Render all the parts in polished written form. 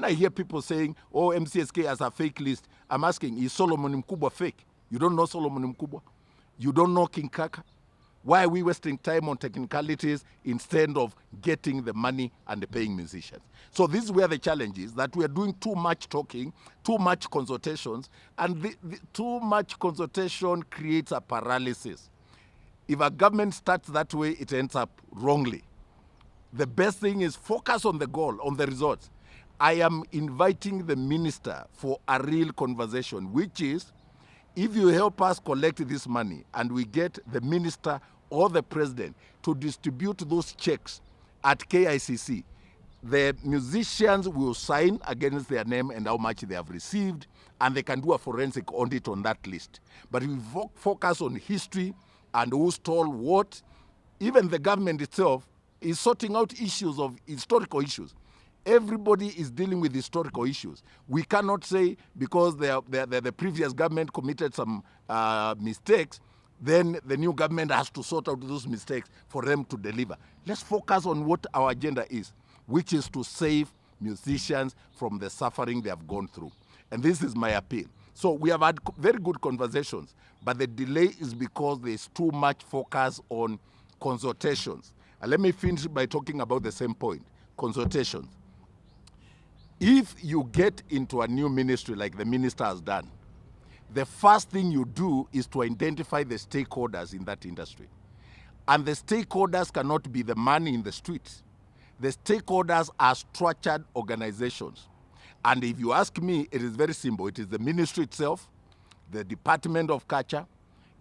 I hear people saying, oh, MCSK has a fake list, I'm asking, is Solomon Mkubwa fake? You don't know Solomon Mkubwa? You don't know King Kaka? Why are we wasting time on technicalities instead of getting the money and paying musicians? So this is where the challenge is, that we are doing too much talking, too much consultations, and too much consultation creates a paralysis. If a government starts that way, it ends up wrongly. The best thing is focus on the goal, on the results. I am inviting the minister for a real conversation, which is, if you help us collect this money and we get the minister or the president to distribute those checks at KICC, the musicians will sign against their name and how much they have received, and they can do a forensic audit on that list. But if we focus on history and who stole what, even the government itself is sorting out issues of historical issues. Everybody is dealing with historical issues. We cannot say because the previous government committed some mistakes, then the new government has to sort out those mistakes for them to deliver. Let's focus on what our agenda is, which is to save musicians from the suffering they have gone through. And this is my appeal. So we have had very good conversations, but the delay is because there's too much focus on consultations. And let me finish by talking about the same point, consultations. If you get into a new ministry like the minister has done, the first thing you do is to identify the stakeholders in that industry. And the stakeholders cannot be the man in the streets. The stakeholders are structured organizations. And if you ask me, it is very simple. It is the ministry itself, the Department of Culture,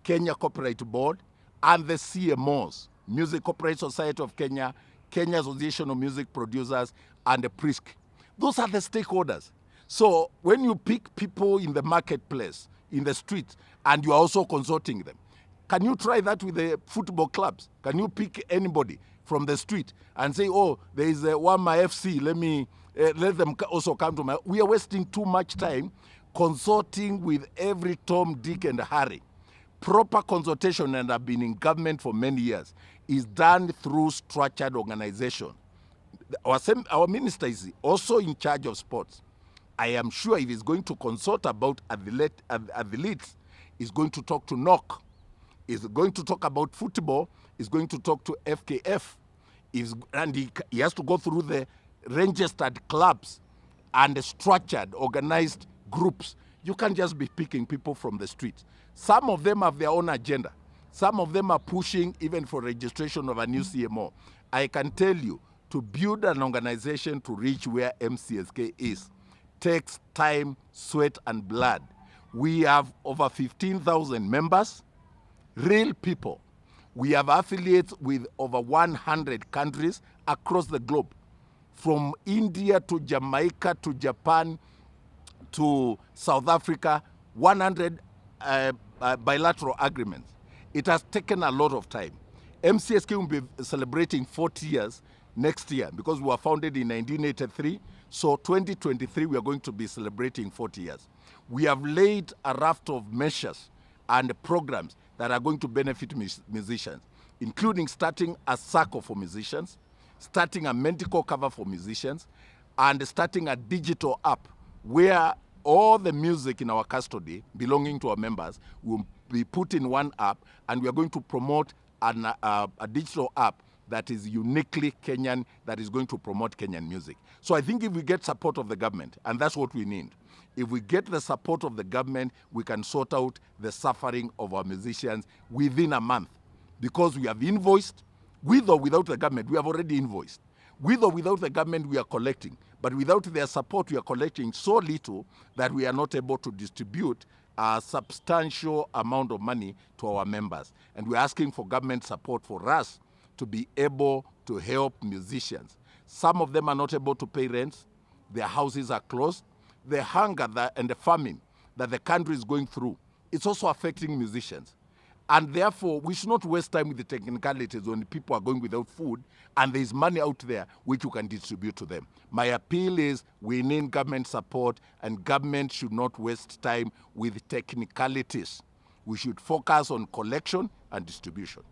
Kenya Copyright Board, and the CMOs, Music Copyright Society of Kenya, Kenya Association of Music Producers, and the PRISC. Those are the stakeholders. So when you pick people in the marketplace, in the streets, and you are also consulting them, can you try that with the football clubs? Can you pick anybody from the street and say, oh, there is a Wama FC, let them also come to my... We are wasting too much time consulting with every Tom, Dick, and Harry. Proper consultation, and I've been in government for many years, is done through structured organization. Our minister is also in charge of sports. I am sure if he's going to consult about athletes, he's going to talk to NOC. He's going to talk about football. He's going to talk to FKF. And he has to go through the registered clubs and the structured, organized groups. You can't just be picking people from the streets. Some of them have their own agenda. Some of them are pushing even for registration of a new CMO. I can tell you, to build an organization to reach where MCSK is takes time, sweat, and blood. We have over 15,000 members, real people. We have affiliates with over 100 countries across the globe, from India to Jamaica to Japan to South Africa, 100 bilateral agreements. It has taken a lot of time. MCSK will be celebrating 40 years next year because we were founded in 1983. So 2023, we are going to be celebrating 40 years. We have laid a raft of measures and programs that are going to benefit musicians, including starting a circle for musicians, starting a medical cover for musicians, and starting a digital app where all the music in our custody belonging to our members will be put in one app, and we are going to promote a digital app that is uniquely Kenyan, that is going to promote Kenyan music. So I think if we get support of the government, and that's what we need, if we get the support of the government, we can sort out the suffering of our musicians within a month. Because we have invoiced, with or without the government, we have already invoiced. With or without the government, we are collecting. But without their support, we are collecting so little that we are not able to distribute a substantial amount of money to our members. And we're asking for government support for us to be able to help musicians. Some of them are not able to pay rents. Their houses are closed. The hunger and the famine that the country is going through, it's also affecting musicians. And therefore, we should not waste time with the technicalities when people are going without food and there's money out there which you can distribute to them. My appeal is we need government support, and government should not waste time with technicalities. We should focus on collection and distribution.